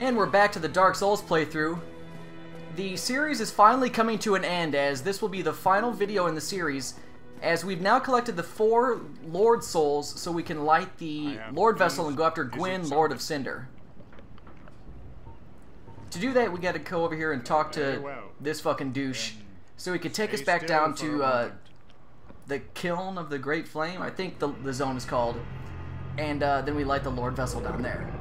And we're back to the Dark Souls playthrough. The series is finally coming to an end, as this will be the final video in the series, as we've now collected the 4 Lord Souls so we can light the Lord Vessel and go after Gwyn, Lord of Cinder. To do that, we gotta go over here and talk to this fucking douche so he could take us back down to the Kiln of the Great Flame, I think the zone is called, and then we light the Lord Vessel down there.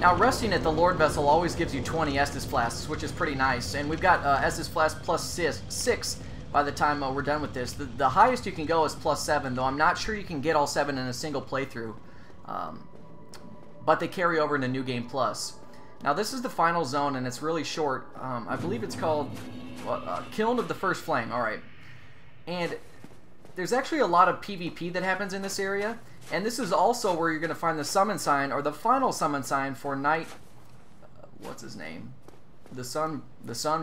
Now, resting at the Lord Vessel always gives you 20 Estus Flasks, which is pretty nice. And we've got Estus Flask plus 6 by the time we're done with this. The highest you can go is plus 7, though I'm not sure you can get all 7 in a single playthrough. But they carry over into New Game Plus. Now, this is the final zone, and it's really short. I believe it's called Kiln of the First Flame. Alright. And there's actually a lot of PvP that happens in this area. And this is also where you're going to find the summon sign, or the final summon sign for Knight... what's his name? The Sun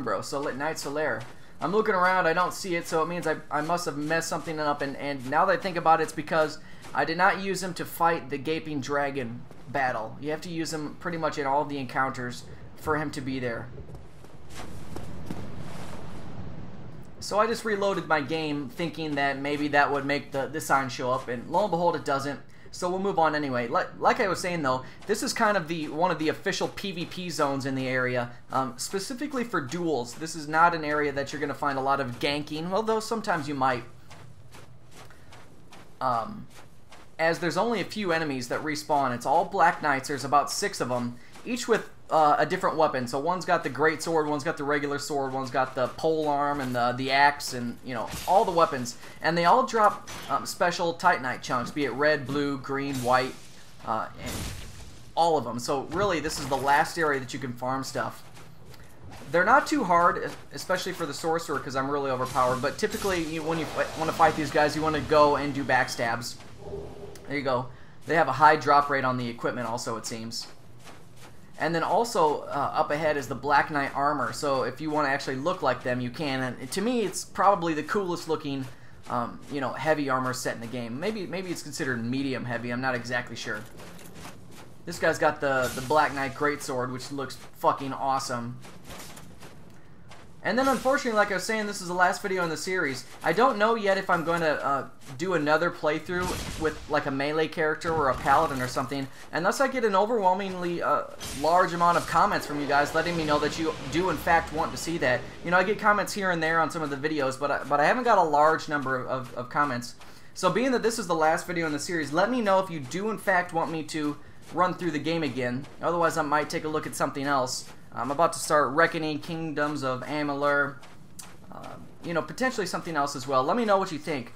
Bro. So Knight Solaire. I'm looking around, I don't see it, so it means I must have messed something up. And now that I think about it, it's because I did not use him to fight the Gaping Dragon battle. You have to use him pretty much in all of the encounters for him to be there. So I just reloaded my game thinking that maybe that would make the sign show up, and lo and behold it doesn't, so we'll move on anyway. Like I was saying though, this is kind of one of the official PvP zones in the area, specifically for duels. This is not an area that you're going to find a lot of ganking, although sometimes you might. As there's only a few enemies that respawn. It's all Black Knights, there's about 6 of them, each with a different weapon. So one's got the great sword, one's got the regular sword, one's got the pole arm and the axe, and you know, all the weapons. And they all drop special Titanite chunks, be it red, blue, green, white, and all of them. So really, this is the last area that you can farm stuff. They're not too hard, especially for the sorcerer, because I'm really overpowered. But typically, when you want to fight these guys, you want to go and do backstabs. There you go. They have a high drop rate on the equipment also, it seems. And then also up ahead is the Black Knight armor, so if you want to actually look like them, you can. And to me, it's probably the coolest looking, you know, heavy armor set in the game. Maybe it's considered medium heavy. I'm not exactly sure. This guy's got the Black Knight greatsword, which looks fucking awesome. And then, unfortunately, like I was saying, this is the last video in the series. I don't know yet if I'm going to do another playthrough with, like, a melee character or a paladin or something, unless I get an overwhelmingly large amount of comments from you guys letting me know that you do, in fact, want to see that. You know, I get comments here and there on some of the videos, but I haven't got a large number of comments. So, being that this is the last video in the series, let me know if you do, in fact, want me to run through the game again. Otherwise, I might take a look at something else. I'm about to start Reckoning Kingdoms of Amalur, you know, potentially something else as well. Let me know what you think.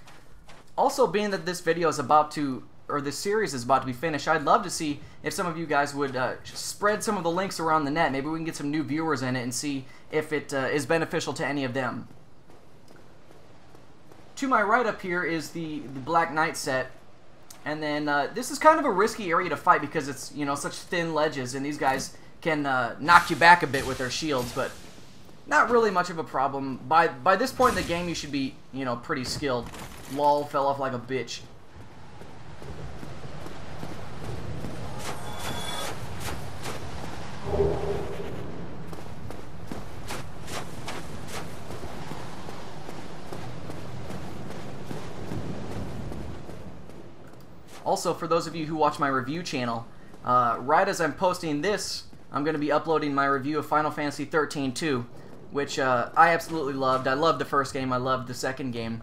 Also, being that this video is about to, or this series is about to be finished, I'd love to see if some of you guys would spread some of the links around the net. Maybe we can get some new viewers in it and see if it is beneficial to any of them. To my right up here is the Black Knight set. And then this is kind of a risky area to fight because it's, you know, such thin ledges, and these guys can knock you back a bit with their shields, but not really much of a problem. By this point in the game, you should be, you know, pretty skilled. Lol, fell off like a bitch. Also, for those of you who watch my review channel, right as I'm posting this, I'm going to be uploading my review of Final Fantasy 13 too, which I absolutely loved. I loved the first game. I loved the second game.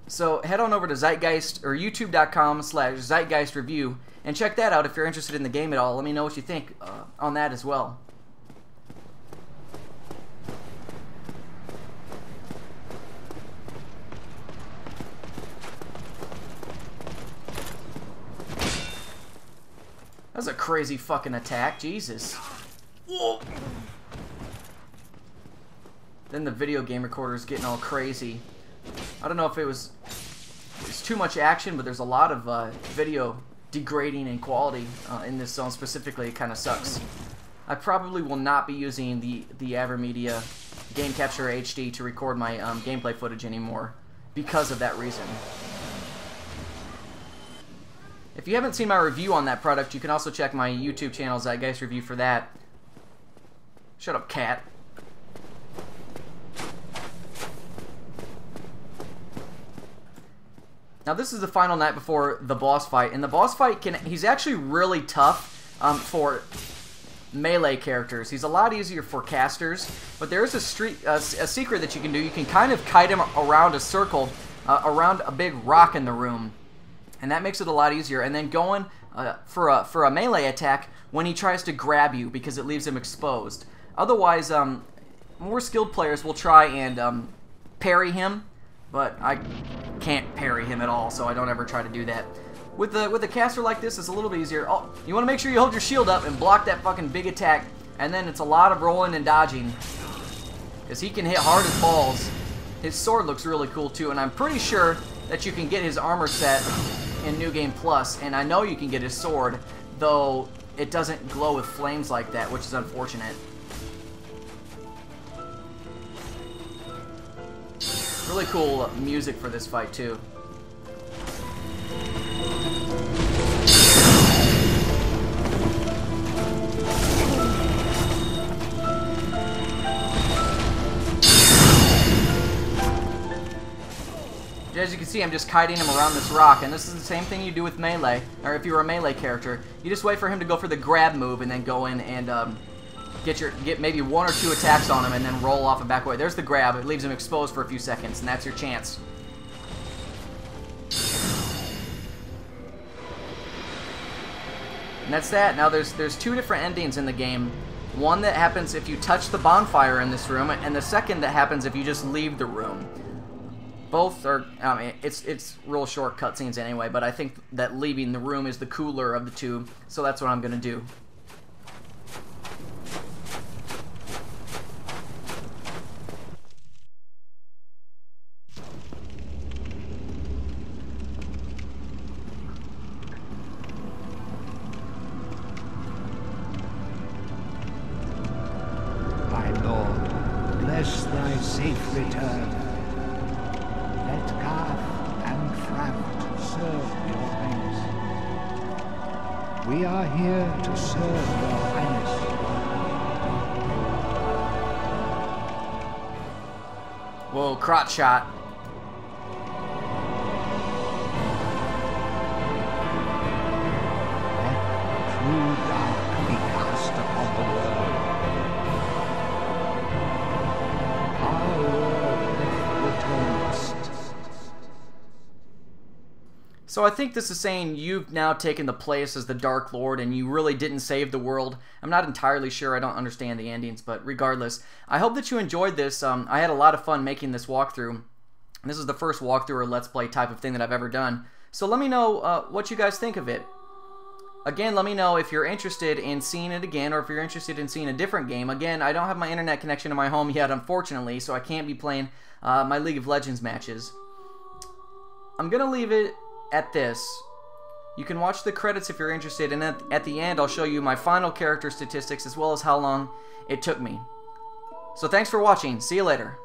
So head on over to Zeitgeist or YouTube.com/ZeitgeistReview and check that out if you're interested in the game at all. Let me know what you think on that as well. That's a crazy fucking attack, Jesus. Whoa. Then the video game recorder's getting all crazy. I don't know if it's too much action, but there's a lot of video degrading in quality in this zone specifically. It kind of sucks. I probably will not be using the AverMedia Game Capture HD to record my gameplay footage anymore because of that reason. If you haven't seen my review on that product, you can also check my YouTube channel, Zeitgeist Review, for that. Shut up, cat. Now this is the final night before the boss fight, and the boss fight he's actually really tough for melee characters. He's a lot easier for casters, but there is a secret that you can do. You can kind of kite him around a circle, around a big rock in the room, and that makes it a lot easier. And then going for a melee attack when he tries to grab you, because it leaves him exposed. Otherwise, more skilled players will try and parry him, but I can't parry him at all, so I don't ever try to do that. With a caster like this, it's a little bit easier. Oh, you want to make sure you hold your shield up and block that fucking big attack, and then it's a lot of rolling and dodging, because he can hit hard as balls. His sword looks really cool too, and I'm pretty sure that you can get his armor set in New Game Plus, and I know you can get his sword, though it doesn't glow with flames like that, which is unfortunate. Really cool music for this fight too. As you can see, I'm just kiting him around this rock, and this is the same thing you do with melee, or if you're a melee character. You just wait for him to go for the grab move and then go in and get maybe one or two attacks on him and then roll off and back away. There's the grab. It leaves him exposed for a few seconds, and that's your chance. And that's that. Now there's two different endings in the game. One that happens if you touch the bonfire in this room, and the second that happens if you just leave the room. Both are, I mean, it's real short cutscenes anyway, but I think that leaving the room is the cooler of the two, so that's what I'm gonna do. My Lord, bless thy safe return. Let Garth and Framt serve your highness. We are here to serve your highness. Whoa, crotch shot. Let true dark be cast upon the world. Our world returns. So I think this is saying you've now taken the place as the Dark Lord and you really didn't save the world. I'm not entirely sure. I don't understand the endings, but regardless, I hope that you enjoyed this. I had a lot of fun making this walkthrough. This is the first walkthrough or Let's Play type of thing that I've ever done. So let me know what you guys think of it. Again, let me know if you're interested in seeing it again, or if you're interested in seeing a different game. Again, I don't have my internet connection to my home yet, unfortunately, so I can't be playing my League of Legends matches. I'm going to leave it at this. You can watch the credits if you're interested, and at the end I'll show you my final character statistics as well as how long it took me. So thanks for watching. See you later.